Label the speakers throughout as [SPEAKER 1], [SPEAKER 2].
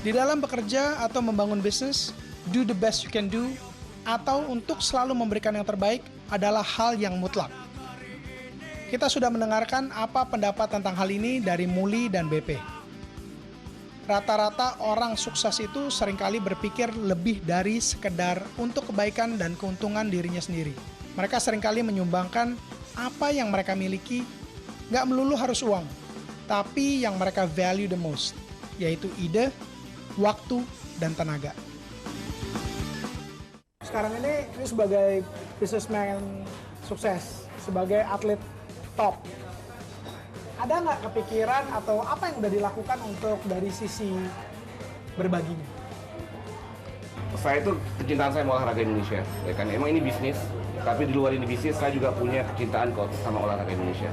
[SPEAKER 1] Di dalam bekerja atau membangun bisnis, do the best you can do, atau untuk selalu memberikan yang terbaik adalah hal yang mutlak. Kita sudah mendengarkan apa pendapat tentang hal ini dari Muli dan BP. Rata-rata orang sukses itu seringkali berpikir lebih dari sekedar untuk kebaikan dan keuntungan dirinya sendiri. Mereka seringkali menyumbangkan apa yang mereka miliki, nggak melulu harus uang, tapi yang mereka value the most, yaitu ide, waktu, dan tenaga. Sekarang ini sebagai businessman sukses, sebagai atlet top, ada nggak kepikiran atau apa yang udah dilakukan untuk dari sisi berbaginya?
[SPEAKER 2] Saya itu kecintaan saya sama olahraga Indonesia, ya kan. Emang ini bisnis, tapi di luar ini bisnis saya juga punya kecintaan kok sama olahraga Indonesia.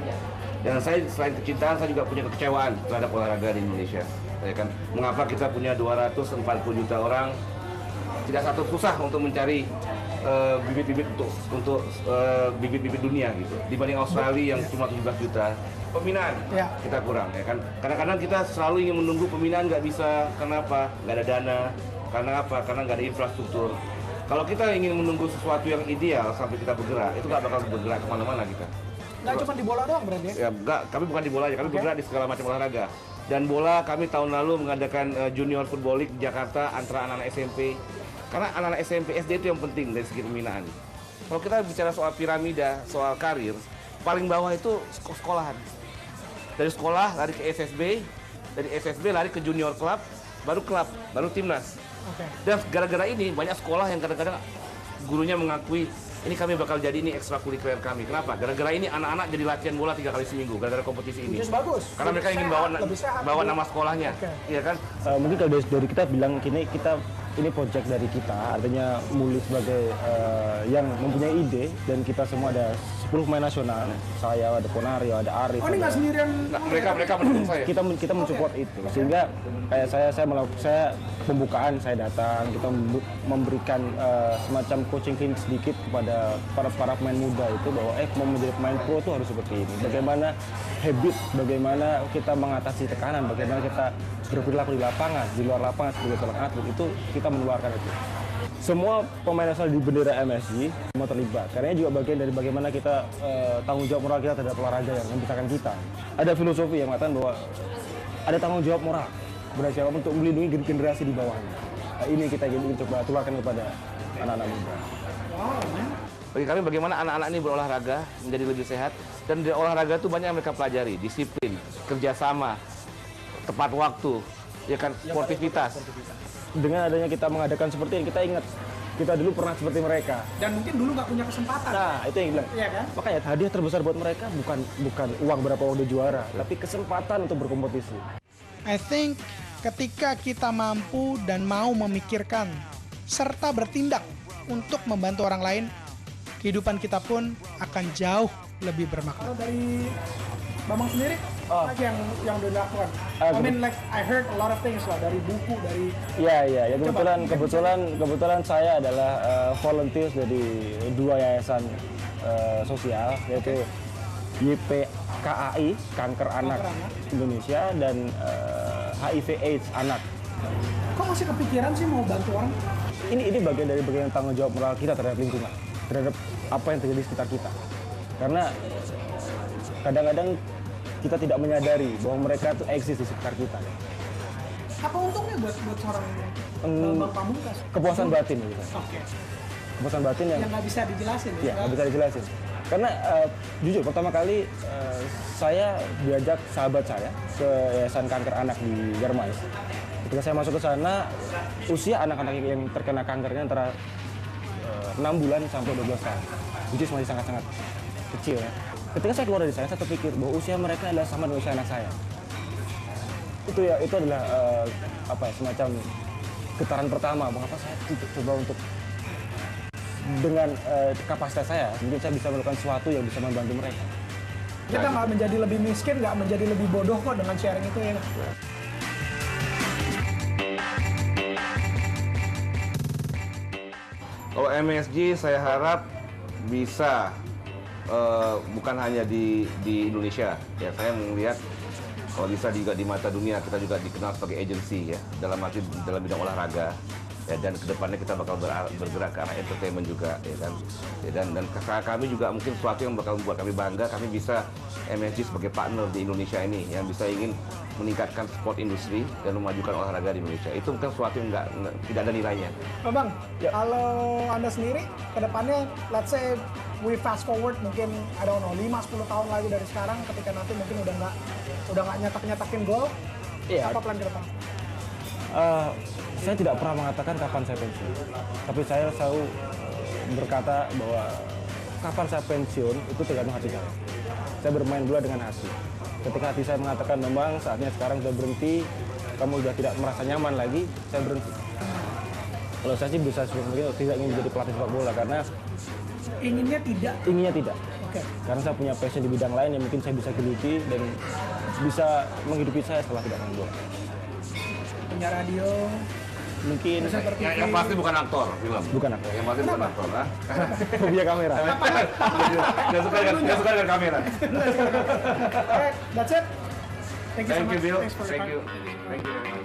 [SPEAKER 2] Dan saya selain kecintaan saya juga punya kekecewaan terhadap olahraga di Indonesia, ya kan. Mengapa kita punya 240 juta orang, tidak satu susah untuk mencari bibit-bibit untuk bibit-bibit dunia gitu dibanding Australia yang cuma 17 juta. Pembinaan kita kurang, ya kan. Kadang-kadang kita selalu ingin menunggu pembinaan, nggak bisa. Kenapa? Nggak ada dana. Karena apa? Karena nggak ada infrastruktur. Kalau kita ingin menunggu sesuatu yang ideal sampai kita bergerak, itu nggak bakal bergerak kemana-mana kita.
[SPEAKER 1] Nggak cuma di bola doang berarti ya?
[SPEAKER 2] Ya enggak, kami bukan di bola aja, kami bergerak di segala macam olahraga. Dan bola kami tahun lalu mengadakan Junior Football League di Jakarta antara anak-anak SMP. Karena anak-anak SMP, SD itu yang penting dari segi pembinaan. Kalau kita bicara soal piramida, soal karir, paling bawah itu sekolahan. Dari sekolah lari ke SSB, dari SSB lari ke junior club, baru timnas. Dan gara-gara ini banyak sekolah yang kadang-kadang gurunya mengakui ini kami bakal jadi ini ekstrakurikuler kami. Kenapa? Gara-gara ini anak-anak jadi latihan bola 3 kali seminggu gara-gara kompetisi ini.
[SPEAKER 1] Bagus.
[SPEAKER 2] Karena mereka ingin bawa nama sekolahnya. Iya kan?
[SPEAKER 3] Mungkin kalau dari kita bilang gini, ini project dari kita, artinya Muli sebagai yang mempunyai ide, dan kita semua ada 10 pemain nasional. Saya, ada Ponario, ada Arif.
[SPEAKER 1] Oh, ini nggak sendirian?
[SPEAKER 2] Mereka mendukung saya.
[SPEAKER 3] Kita mensupport itu, sehingga kayak saya pembukaan, saya datang, kita memberikan semacam coaching klinik sedikit kepada para pemain muda itu, bahwa mau menjadi pemain pro itu harus seperti ini. Bagaimana habit, bagaimana kita mengatasi tekanan, bagaimana kita berperilaku di lapangan, di luar lapangan sebagai seorang atlet, itu kita mengeluarkan itu. Semua pemain nasional di bendera MSI semua terlibat, karena juga bagian dari bagaimana kita tanggung jawab moral kita terhadap olahraga yang membesarkan kita. Ada filosofi yang mengatakan bahwa ada tanggung jawab moral benar siapa untuk melindungi generasi di bawahnya. Ini kita ingin coba tularkan kepada anak-anak muda.
[SPEAKER 2] Bagi kami bagaimana anak-anak ini berolahraga menjadi lebih sehat, dan di olahraga itu banyak yang mereka pelajari, disiplin, kerjasama, tepat waktu, ya kan, sportivitas.
[SPEAKER 3] Dengan adanya kita mengadakan seperti ini, kita ingat kita dulu pernah seperti mereka.
[SPEAKER 1] Dan mungkin dulu nggak punya kesempatan.
[SPEAKER 3] Nah, itu yang bilang.
[SPEAKER 1] Iya kan?
[SPEAKER 3] Makanya hadiah terbesar buat mereka bukan uang berapa uang dia juara, tapi kesempatan untuk berkompetisi.
[SPEAKER 1] I think ketika kita mampu dan mau memikirkan serta bertindak untuk membantu orang lain, kehidupan kita pun akan jauh lebih bermakna. Kalau dari Bambang sendiri, apa yang udah dilakukan? I mean, like I heard a lot of things lah, dari buku, dari...
[SPEAKER 3] Iya. Kebetulan saya adalah volunteer dari 2 yayasan sosial, yaitu YPKAI, Kanker Anak Indonesia, dan HIV/AIDS Anak.
[SPEAKER 1] Kok masih kepikiran sih mau bantu orang?
[SPEAKER 3] Ini bagian dari tanggung jawab moral kita terhadap lingkungan, terhadap apa yang terjadi di sekitar kita. Karena kadang-kadang kita tidak menyadari bahwa mereka itu eksis di sekitar kita.
[SPEAKER 1] Apa untungnya buat seorang Bambang Pamungkas?
[SPEAKER 3] Kepuasan batin gitu. Kepuasan batin yang
[SPEAKER 1] nggak bisa dijelasin.
[SPEAKER 3] Ya, nggak bisa dijelasin. Karena jujur pertama kali saya diajak sahabat saya ke Yayasan Kanker Anak di Germais. Ketika saya masuk ke sana, usia anak-anak yang terkena kankernya antara 6 bulan sampai 12 tahun. Which is masih sangat-sangat kecil ya. Ketika saya keluar dari sana, saya terpikir bahwa usia mereka adalah sama dengan usia anak saya. Itu adalah semacam getaran pertama. Mengapa saya coba untuk dengan kapasitas saya, mungkin saya bisa melakukan sesuatu yang bisa membantu mereka.
[SPEAKER 1] Kita nggak menjadi lebih miskin, nggak menjadi lebih bodoh kok dengan sharing itu ya.
[SPEAKER 2] Kalau MSG saya harap bisa bukan hanya di Indonesia, ya saya melihat Kalau bisa juga di mata dunia kita juga dikenal sebagai agency ya, dalam bidang olahraga. Ya, dan kedepannya kita bakal bergerak ke arah entertainment juga, ya kan. Ya, dan kami juga mungkin sesuatu yang bakal membuat kami bangga, kami bisa MSG sebagai partner di Indonesia ini, yang bisa ingin meningkatkan sport industri dan memajukan olahraga di Indonesia. Itu bukan sesuatu yang tidak ada nilainya.
[SPEAKER 1] Bang, kalau Anda sendiri ke depannya, let's say we fast forward mungkin I don't know 5-10 tahun lagi dari sekarang, ketika nanti mungkin udah nggak nyetakin gol, apa plan ke depan?
[SPEAKER 3] Saya tidak pernah mengatakan kapan saya pensiun, tapi saya selalu berkata bahwa kapan saya pensiun itu tergantung hati saya. Saya bermain bola dengan hati. Ketika hati saya mengatakan memang saatnya sekarang sudah berhenti, kamu sudah tidak merasa nyaman lagi, saya berhenti. Kalau saya sih bisa mungkin tidak ingin menjadi pelatih sepak bola karena
[SPEAKER 1] Inginnya tidak.
[SPEAKER 3] Oke. Karena saya punya passion di bidang lain yang mungkin saya bisa geluti dan bisa menghidupi saya setelah tidak main bola.
[SPEAKER 1] Punya radio.
[SPEAKER 3] Mungkin
[SPEAKER 2] Yang pasti bukan aktor film.
[SPEAKER 3] Bukan aktor.
[SPEAKER 2] Yang pasti bukan aktor, lah.
[SPEAKER 3] Fobia kamera.
[SPEAKER 2] Nggak suka dengan kamera.
[SPEAKER 1] That's it. Thank you so much.
[SPEAKER 2] Bill.
[SPEAKER 1] Thanks for your
[SPEAKER 2] Thank
[SPEAKER 1] time.
[SPEAKER 2] you.